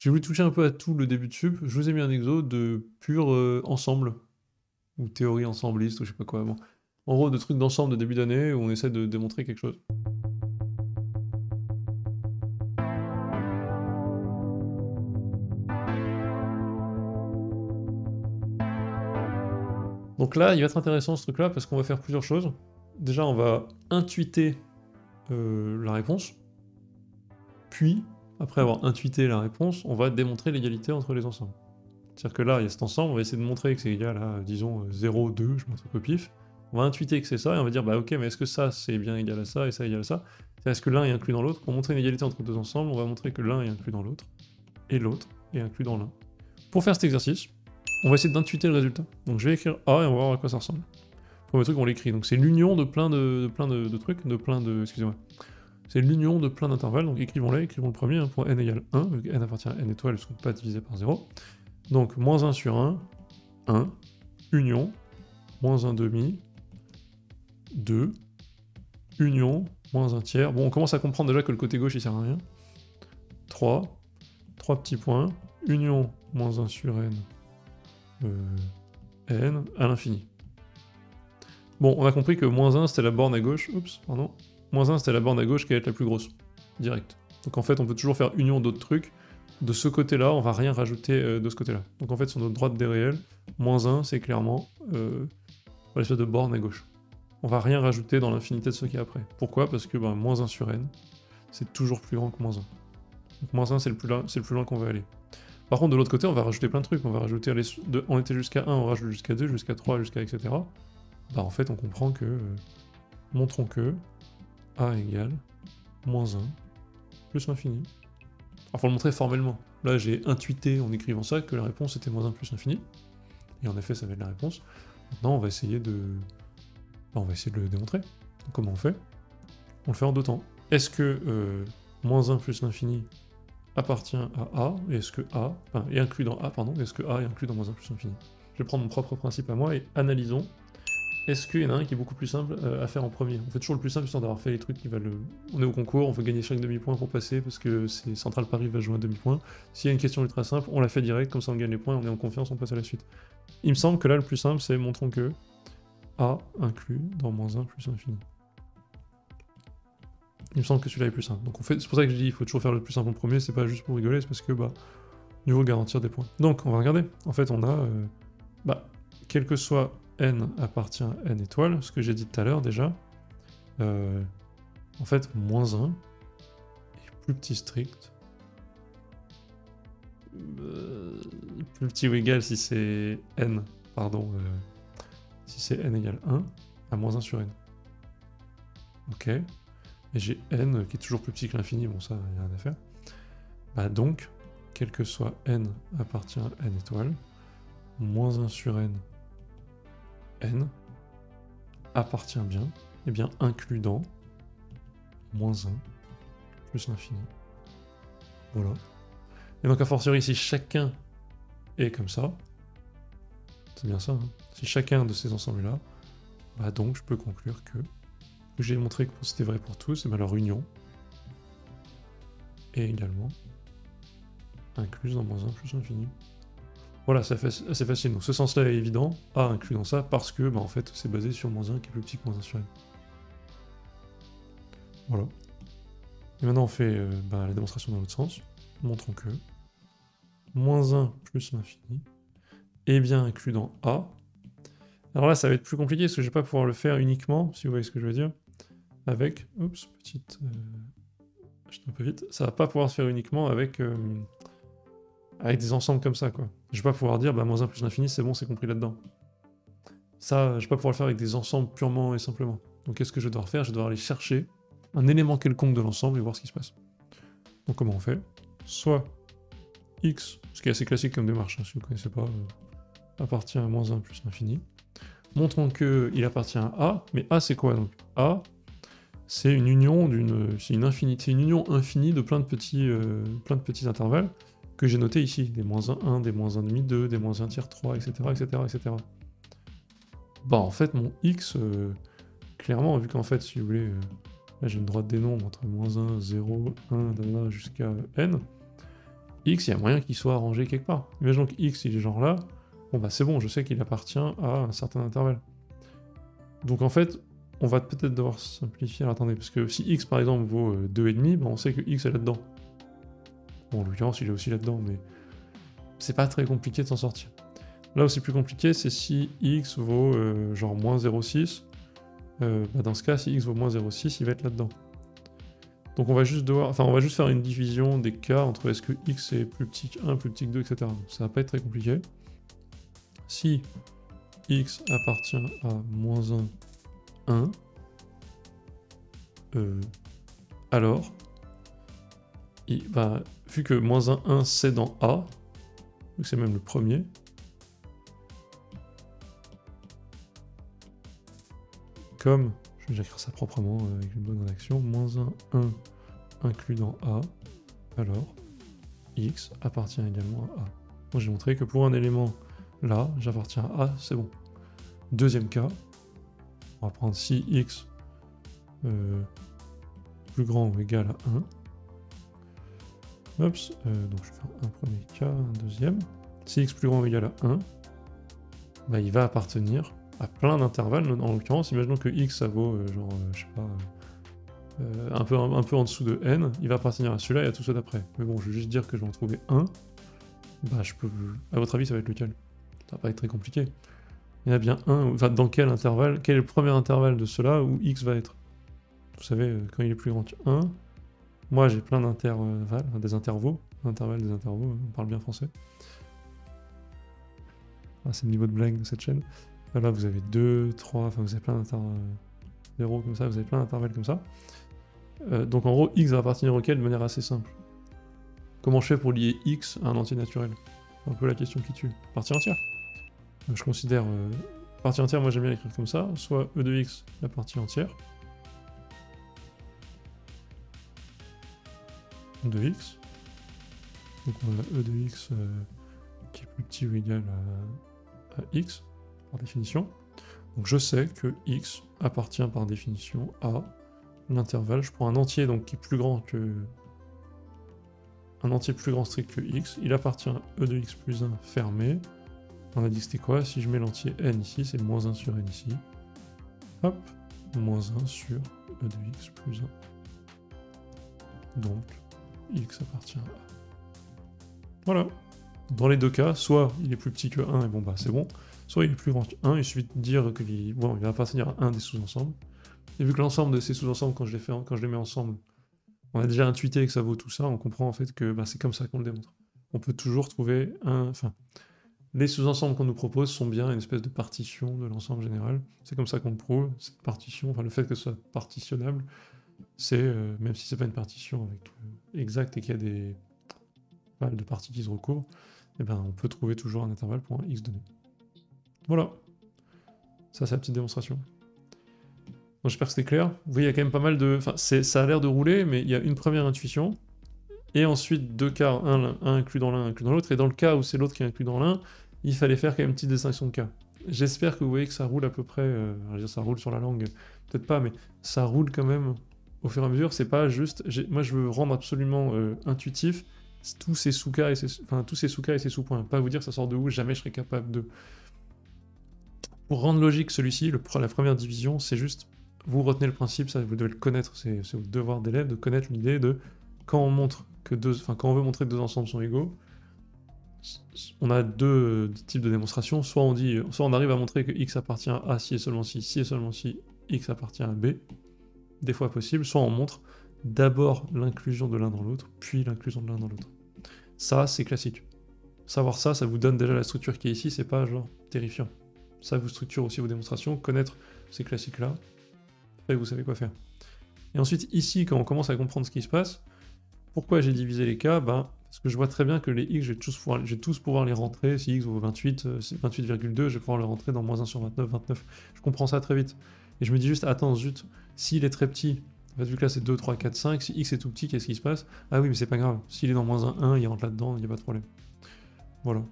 J'ai voulu toucher un peu à tout le début de sup, je vous ai mis un exo de pur ensemble, ou théorie ensembliste, ou je sais pas quoi. Bon. En gros, de trucs d'ensemble de début d'année où on essaie de démontrer quelque chose. Donc là, il va être intéressant ce truc-là parce qu'on va faire plusieurs choses. Déjà, on va intuiter la réponse. Puis, après avoir intuité la réponse, on va démontrer l'égalité entre les ensembles. C'est-à-dire que là, il y a cet ensemble, on va essayer de montrer que c'est égal à, disons, 0, 2, je mets un truc au pif. On va intuiter que c'est ça, et on va dire, bah ok, mais est-ce que ça, c'est bien égal à ça, et ça égal à ça? Est-ce que l'un est inclus dans l'autre? Pour montrer une égalité entre deux ensembles, on va montrer que l'un est inclus dans l'autre, et l'autre est inclus dans l'un. Pour faire cet exercice, on va essayer d'intuiter le résultat. Donc je vais écrire A, et on va voir à quoi ça ressemble. Premier truc, on l'écrit. Donc c'est l'union de plein de trucs, excusez-moi. C'est l'union de plein d'intervalles, donc écrivons-les, écrivons le premier, hein, pour n égale 1, vu que n appartient à n étoiles, elles ne sont pas divisées par 0. Donc, moins 1 sur 1, 1, union, moins 1 demi, 2, union, moins 1 tiers. Bon, on commence à comprendre déjà que le côté gauche, il sert à rien. 3, 3 petits points, union, moins 1 sur n, n, à l'infini. Bon, on a compris que moins 1, c'était la borne à gauche, oups, pardon. Moins 1, c'était la borne à gauche qui allait être la plus grosse, direct. Donc en fait, on peut toujours faire union d'autres trucs. De ce côté-là, on va rien rajouter de ce côté-là. Donc en fait, sur notre droite des réels, moins 1, c'est clairement l'espèce de borne à gauche. On va rien rajouter dans l'infinité de ce qu'il y a après. Pourquoi? Parce que moins 1 sur n, c'est toujours plus grand que moins 1. Donc moins 1, c'est le plus loin qu'on va aller. Par contre, de l'autre côté, on va rajouter plein de trucs. On va rajouter, on était jusqu'à 1, on rajoute jusqu'à 2, jusqu'à 3, jusqu'à etc. Bah en fait, on comprend que... montrons que a égale moins 1 plus l'infini. Alors, faut le montrer formellement. Là, j'ai intuité en écrivant ça que la réponse était moins 1 plus l'infini. Et en effet, ça va être la réponse. Maintenant, on va essayer de... on va essayer de le démontrer. Donc, comment on fait? On le fait en deux temps. Est-ce que moins 1 plus l'infini appartient à A, et est-ce que A... Enfin, est inclus dans A, pardon, est-ce que A est inclus dans moins 1 plus l'infini? Je vais prendre mon propre principe à moi et analysons. Est-ce qu'il y en a un qui est beaucoup plus simple à faire en premier? On fait toujours le plus simple, histoire d'avoir fait les trucs qui valent... On est au concours, on veut gagner chaque demi-point pour passer, parce que c'est Central Paris va jouer un demi-point. S'il y a une question ultra simple, on la fait direct, comme ça on gagne les points, on est en confiance, on passe à la suite. Il me semble que là, le plus simple, c'est montrons que A inclus dans moins 1 plus l'infini. Il me semble que celui-là est plus simple. Donc c'est pour ça que je dis il faut toujours faire le plus simple en premier, c'est pas juste pour rigoler, c'est parce que, mieux vaut garantir des points. Donc, on va regarder. En fait, on a... quel que soit n appartient à n étoiles, ce que j'ai dit tout à l'heure déjà, en fait, moins 1 est plus petit strict, plus petit ou égal si c'est n, pardon, si c'est n égale 1, à moins 1 sur n. Ok. Et j'ai n qui est toujours plus petit que l'infini, bon ça, il n'y a rien à faire. Donc, quel que soit n appartient à n étoiles, moins 1 sur n appartient bien, et bien inclus dans moins 1 plus l'infini. Voilà. Et donc a fortiori, si chacun est comme ça, c'est bien ça, hein, si chacun de ces ensembles-là, donc je peux conclure que j'ai montré que c'était vrai pour tous, et leur union est également incluse dans moins 1 plus l'infini. Voilà, c'est assez facile. Donc ce sens-là est évident, A inclus dans ça, parce que en fait c'est basé sur moins 1 qui est plus petit que moins 1 sur n. Voilà. Et maintenant on fait la démonstration dans l'autre sens. Montrons que moins 1 plus l'infini est bien inclus dans A. Alors là ça va être plus compliqué parce que je vais pas pouvoir le faire uniquement, si vous voyez ce que je veux dire, avec... Oups, petite... J'étais un peu vite. Ça va pas pouvoir se faire uniquement avec des ensembles comme ça, quoi. Je vais pas pouvoir dire, moins 1 plus l'infini, c'est bon, c'est compris là-dedans. Ça, je vais pas pouvoir le faire avec des ensembles purement et simplement. Donc qu'est-ce que je vais devoir faire? Je vais devoir aller chercher un élément quelconque de l'ensemble et voir ce qui se passe. Donc comment on fait? Soit x, ce qui est assez classique comme démarche, hein, si vous ne connaissez pas, appartient à moins 1 plus l'infini. Montrons qu'il appartient à A, mais A c'est quoi donc? A, c'est une union c'est une union infinie de plein de petits intervalles que j'ai notés ici, des moins 1, 1, des moins 1 demi, 2, des moins 1 tiers, 3, etc., etc., etc. En fait, mon x, clairement, vu qu'en fait, si vous voulez, là j'ai une droite des nombres entre moins 1, 0, 1, jusqu'à n, X, il y a moyen qu'il soit rangé quelque part. Imaginons que X, il est genre là. Bon bah c'est bon, je sais qu'il appartient à un certain intervalle. Donc en fait, on va peut-être devoir simplifier. Alors attendez, parce que si X par exemple vaut 2,5, bah on sait que X est là-dedans. Bon, en l'occurrence, il est aussi là-dedans, mais c'est pas très compliqué de s'en sortir. Là où c'est plus compliqué, c'est si X vaut genre moins 0,6. Bah dans ce cas, si X vaut moins 0,6, il va être là-dedans. Donc on va juste devoir, enfin on va juste faire une division des cas entre est-ce que X est plus petit que 1, plus petit que 2, etc. Donc ça va pas être très compliqué. Si X appartient à moins 1, 1, alors, bah, vu que moins 1, 1 c'est dans A, donc c'est même le premier, comme, je vais écrire ça proprement avec une bonne rédaction, moins 1, 1 inclus dans A, alors X appartient également à A. Moi j'ai montré que pour un élément là, j'appartiens à A, c'est bon. Deuxième cas, on va prendre si X plus grand ou égal à 1. Oups, donc je vais faire un premier cas, un deuxième. Si X plus grand ou égal à 1, bah, il va appartenir à plein d'intervalles. En l'occurrence, imaginons que X ça vaut genre, je sais pas, un peu en dessous de N, il va appartenir à celui-là et à tout ceux d'après. Mais bon, je vais juste dire que je vais en trouver un. Bah, je peux. À votre avis, ça va être lequel? Ça va pas être très compliqué. Il y en a bien un, enfin, dans quel intervalle, quel est le premier intervalle de cela où X va être? Vous savez, quand il est plus grand que 1, moi j'ai plein d'intervalles, des intervaux, intervalles, des intervaux, on parle bien français. Ah, c'est le niveau de blague de cette chaîne. Là, vous avez 2, 3, enfin vous avez plein d'intervalles comme ça, vous avez plein d'intervalles comme ça. Donc en gros, X va appartenir auquel de manière assez simple. Comment je fais pour lier X à un entier naturel? C'est un peu la question qui tue. Partie entière. Je considère partie entière, moi j'aime bien l'écrire comme ça, soit E de X, la partie entière, de X. Donc on a E de X qui est plus petit ou égal à X, par définition. Donc je sais que X appartient par définition à l'intervalle. Je prends un entier donc qui est plus grand que... un entier plus grand strict que X. Il appartient à E de X plus 1 fermé. On a dit que c'était quoi? Si je mets l'entier N ici, c'est moins 1 sur N ici. Hop, moins 1 sur E de X plus 1. Donc, X appartient à A. Voilà. Dans les deux cas, soit il est plus petit que 1 et bon bah c'est bon, soit il est plus grand que 1, il suffit de dire qu'il bon, il va appartenir à un des sous-ensembles. Et vu que l'ensemble de ces sous-ensembles, quand je les mets ensemble, on a déjà intuité que ça vaut tout ça, on comprend en fait que bah, c'est comme ça qu'on le démontre. On peut toujours trouver un... Enfin, les sous-ensembles qu'on nous propose sont bien une espèce de partition de l'ensemble général. C'est comme ça qu'on le prouve, cette partition, enfin le fait que ce soit partitionnable, c'est, même si c'est pas une partition avec exact et qu'il y a des de parties qui se recouvrent, et ben on peut trouver toujours un intervalle pour un x donné. Voilà. Ça, c'est la petite démonstration. Donc, j'espère que c'était clair. Vous voyez, il y a quand même pas mal de... Enfin, ça a l'air de rouler, mais il y a une première intuition, et ensuite deux cas, un inclus dans l'un, un inclus dans l'autre, et dans le cas où c'est l'autre qui est inclus dans l'un, il fallait faire quand même une petite distinction de cas. J'espère que vous voyez que ça roule à peu près... je veux dire, ça roule sur la langue, peut-être pas, mais ça roule quand même au fur et à mesure. C'est pas juste... Moi, je veux rendre absolument intuitif tous ces sous-cas et ces sous-points. Pas vous dire ça sort de où, jamais je serais capable de... Pour rendre logique celui-ci, la première division, c'est juste, vous retenez le principe, ça vous devez le connaître, c'est votre devoir d'élève de connaître l'idée de quand on montre que quand on veut montrer que deux ensembles sont égaux, on a deux types de démonstrations, soit on arrive à montrer que x appartient à A si et seulement si x appartient à B, des fois possible, soit on montre d'abord l'inclusion de l'un dans l'autre, puis l'inclusion de l'un dans l'autre. Ça, c'est classique. Savoir ça, ça vous donne déjà la structure qui est ici, c'est pas genre terrifiant. Ça vous structure aussi vos démonstrations, connaître ces classiques-là, et vous savez quoi faire. Et ensuite, ici, quand on commence à comprendre ce qui se passe, pourquoi j'ai divisé les cas? Parce que je vois très bien que les x, je vais tous pouvoir les rentrer. Si x vaut 28, 28,2, je vais pouvoir le rentrer dans moins 1 sur 29, 29. Je comprends ça très vite. Et je me dis juste, attends, zut, s'il est très petit, en fait, vu que là c'est 2, 3, 4, 5, si x est tout petit, qu'est-ce qui se passe? Ah oui, mais c'est pas grave. S'il est dans moins 1, 1, il rentre là-dedans, il n'y a pas de problème. Voilà.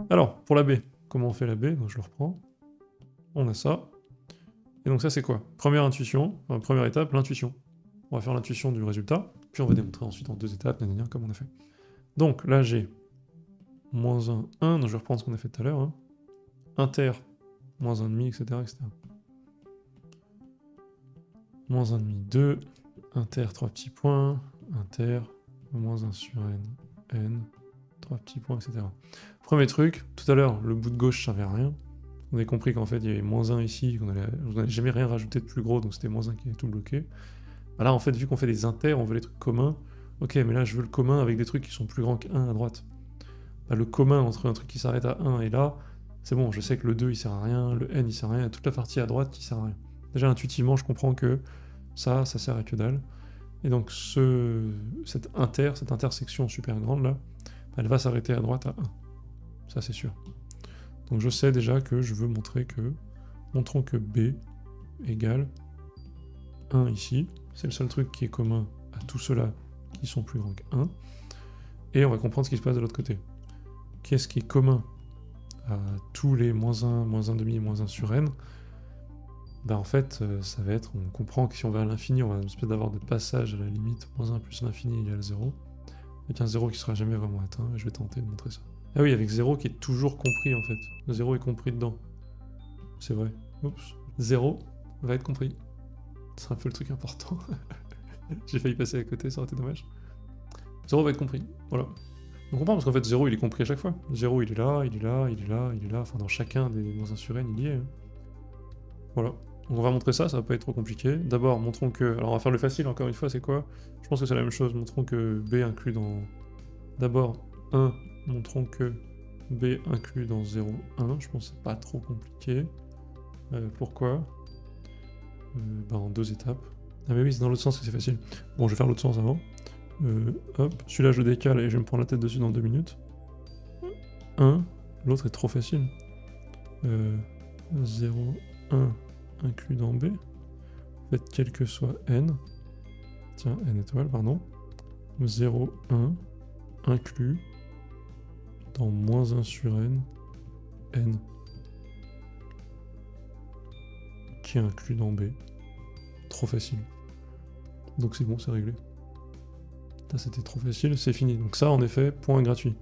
Alors, pour la B, comment on fait la B? Donc je le reprends. On a ça. Et donc ça c'est quoi? Première intuition, première étape, l'intuition. On va faire l'intuition du résultat, puis on va démontrer ensuite en 2 étapes, comme on a fait. Donc là j'ai moins 1, 1, donc je vais reprendre ce qu'on a fait tout à l'heure, hein. Inter, moins 1,5, etc., etc. Moins 1,5, 2, inter, 3 petits points, inter, moins 1 sur n, 3 petits points, etc. Premier truc, tout à l'heure, le bout de gauche servait à rien. On a compris qu'en fait, il y avait moins 1 ici, qu'on n'allait jamais rien rajouter de plus gros, donc c'était moins 1 qui est tout bloqué. Bah là, en fait, vu qu'on fait des inters, on veut les trucs communs. Ok, mais là, je veux le commun avec des trucs qui sont plus grands que 1 à droite. Bah, le commun entre un truc qui s'arrête à 1 et là, c'est bon, je sais que le 2 il sert à rien, le n il sert à rien, il y a toute la partie à droite qui sert à rien. Déjà, intuitivement, je comprends que ça sert à que dalle. Et donc, cette intersection super grande là, elle va s'arrêter à droite à 1. Ça, c'est sûr. Donc, je sais déjà que je veux montrer que, montrons que B égale 1 ici. C'est le seul truc qui est commun à tous ceux-là qui sont plus grands que 1. Et on va comprendre ce qui se passe de l'autre côté. Qu'est-ce qui est commun à tous les moins 1, moins 1,5 et moins 1 sur n? Bah en fait, ça va être, on comprend que si on va à l'infini, on va espèce d'avoir de passage à la limite, moins 1 plus l'infini égale 0, avec un 0 qui sera jamais vraiment atteint, et je vais tenter de montrer ça. Ah oui, avec 0 qui est toujours compris en fait. 0 est compris dedans. C'est vrai. Oups. 0 va être compris. C'est un peu le truc important. J'ai failli passer à côté, ça aurait été dommage. 0 va être compris, voilà. On comprend parce qu'en fait 0 il est compris à chaque fois. 0 il est là, il est là, il est là, il est là, enfin dans chacun des moins 1 sur n il y est. Hein. Voilà. Donc on va montrer ça, ça va pas être trop compliqué. D'abord, montrons que... Alors on va faire le facile encore une fois, c'est quoi? Je pense que c'est la même chose, montrons que B inclus dans... D'abord, 1, montrons que B inclus dans 0, 1. Je pense que c'est pas trop compliqué. Pourquoi? Bah en 2 étapes. Ah mais oui, c'est dans l'autre sens que c'est facile. Bon, je vais faire l'autre sens avant. Hop, celui-là je le décale et je vais me prendre la tête dessus dans 2 minutes. 1, l'autre est trop facile. 0, 1 inclus dans B. Faites quel que soit n. Tiens, n étoile, pardon. 0, 1 inclus dans moins 1 sur n, n. Qui est inclus dans B. Trop facile. Donc c'est bon, c'est réglé. Ça c'était trop facile, c'est fini. Donc ça, en effet, point gratuit.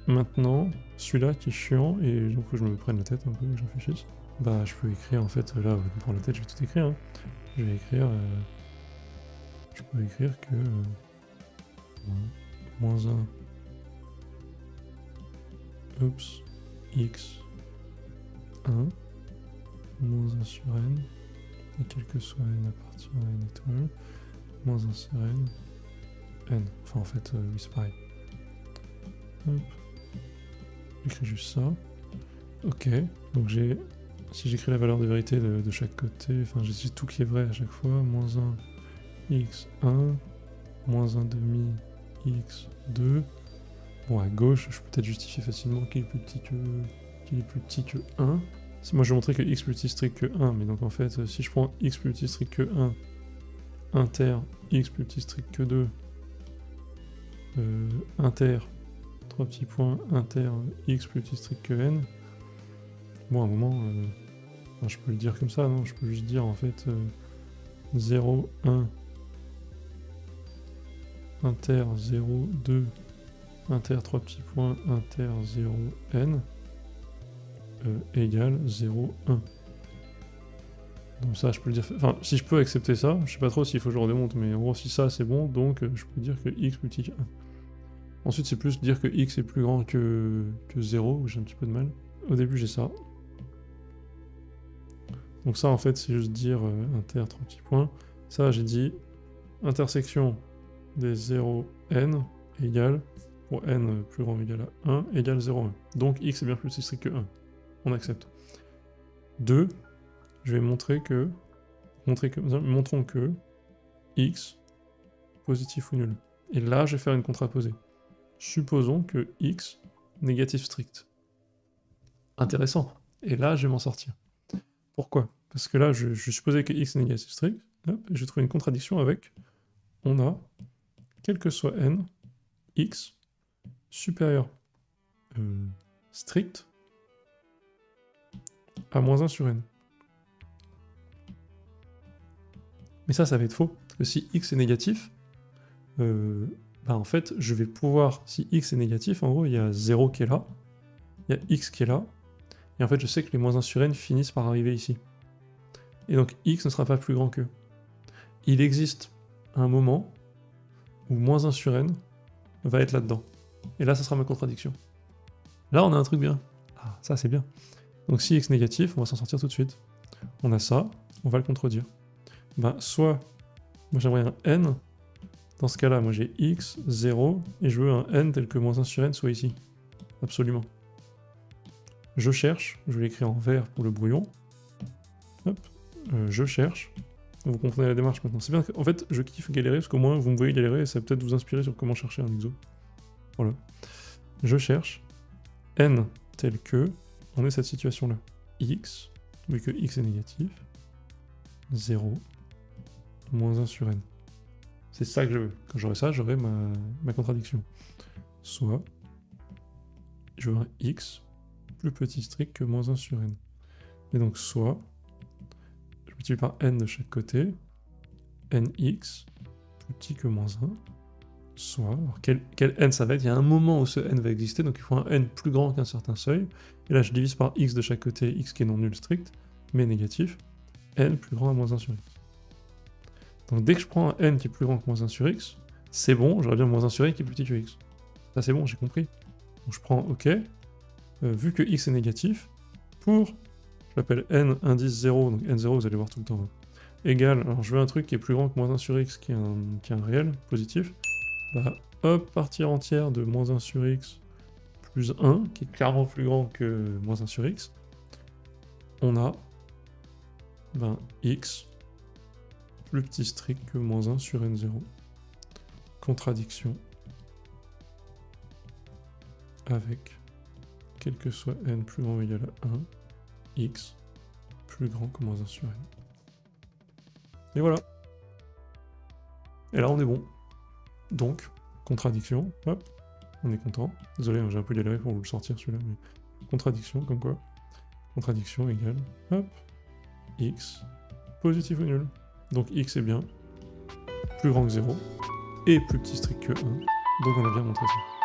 Maintenant, celui-là qui est chiant, et donc faut que je me prenne la tête un peu, que je réfléchisse. Bah je peux écrire en fait, là, vous me prendre la tête, je vais tout écrire. Hein. Je vais écrire... je peux écrire que... moins 1... Oups... x... 1... moins 1 sur n... et quel que soit n à partir de n étoile... moins 1 sur n... n. Enfin en fait, oui c'est pareil. Hop. J'écris juste ça. Ok, donc j'ai... Si j'écris la valeur de vérité de chaque côté, enfin j'ai tout qui est vrai à chaque fois, moins 1 x1, moins 1 demi x2. Bon, à gauche, je peux peut-être justifier facilement qu'il est plus petit que 1. Moi je vais montrer que x plus petit strict que 1, mais donc en fait, si je prends x plus petit strict que 1, inter x plus petit strict que 2, inter, 3 petits points, inter x plus petit strict que n, bon à un moment, enfin, je peux le dire comme ça, non? Je peux juste dire en fait 0, 1, inter 0, 2, inter 3 petits points, inter 0, n, égale 0, 1. Donc ça, je peux le dire... Enfin, si je peux accepter ça, je sais pas trop s'il faut que je redémonte, mais en gros, si ça c'est bon, donc je peux dire que x plus petit que 1. Ensuite, c'est plus dire que x est plus grand que 0, où j'ai un petit peu de mal. Au début, j'ai ça. Donc ça, en fait, c'est juste dire inter 3 petits points. Ça, j'ai dit intersection des 0, n égale, pour n plus grand ou égal à 1, égale 0, 1. Donc x est bien plus petit strict que 1. On accepte. 2, je vais montrons que x positif ou nul. Et là, je vais faire une contraposée. Supposons que x négatif strict. Intéressant. Et là, je vais m'en sortir. Pourquoi? Parce que là, je supposais que x est négatif strict, hop, et je trouve une contradiction avec, on a, quel que soit n, x supérieur strict à moins 1 sur n. Mais ça va être faux. Parce que si x est négatif, bah en fait, je vais pouvoir, si x est négatif, en gros, il y a 0 qui est là, il y a x qui est là, et en fait, je sais que les moins 1 sur n finissent par arriver ici. Et donc, x ne sera pas plus grand que. Il existe un moment où moins 1 sur n va être là-dedans. Et là, ça sera ma contradiction. Là, on a un truc bien. Ah, ça, c'est bien. Donc, si x négatif, on va s'en sortir tout de suite. On a ça, on va le contredire. Ben, soit, moi j'aimerais un n. Dans ce cas-là, moi j'ai x, 0, et je veux un n tel que moins 1 sur n soit ici. Absolument. Je cherche, je vais l'écrire en vert pour le brouillon. Hop, je cherche. Vous comprenez la démarche maintenant. C'est bien, en fait, je kiffe galérer, parce qu'au moins vous me voyez galérer, et ça va peut-être vous inspirer sur comment chercher un exo. Voilà. Je cherche n tel que, on est cette situation-là. X, vu que x est négatif, 0, moins 1 sur n. C'est ça que je veux. Quand j'aurai ça, j'aurai ma contradiction. Soit, je veux un x plus petit strict que moins 1 sur n. Et donc, soit, je multiplie par n de chaque côté, nx plus petit que moins 1, soit, alors quel n ça va être? Il y a un moment où ce n va exister, donc il faut un n plus grand qu'un certain seuil. Et là, je divise par x de chaque côté, x qui est non nul strict, mais négatif, n plus grand à moins 1 sur x. Donc dès que je prends un n qui est plus grand que moins 1 sur x, c'est bon, j'aurais bien moins 1 sur n qui est plus petit que x. Ça c'est bon, j'ai compris. Donc je prends OK, vu que x est négatif, pour, je l'appelle n indice 0, donc n0 vous allez voir tout le temps, hein, égal, alors je veux un truc qui est plus grand que moins 1 sur x, qui est un réel, positif, bah hop, partir entière de moins 1 sur x plus 1, qui est clairement plus grand que moins 1 sur x, on a ben, x plus petit strict que moins 1 sur n0. Contradiction avec, quel que soit n plus grand ou égal à 1, x plus grand que moins 1 sur n. Et voilà. Et là, on est bon. Donc, contradiction, hop, on est content. Désolé, j'ai un peu galéré pour vous le sortir celui-là, mais contradiction, comme quoi. Contradiction égale, hop, x, positif ou nul. Donc x est bien plus grand que 0, et plus petit strict que 1, donc on a bien montré ça.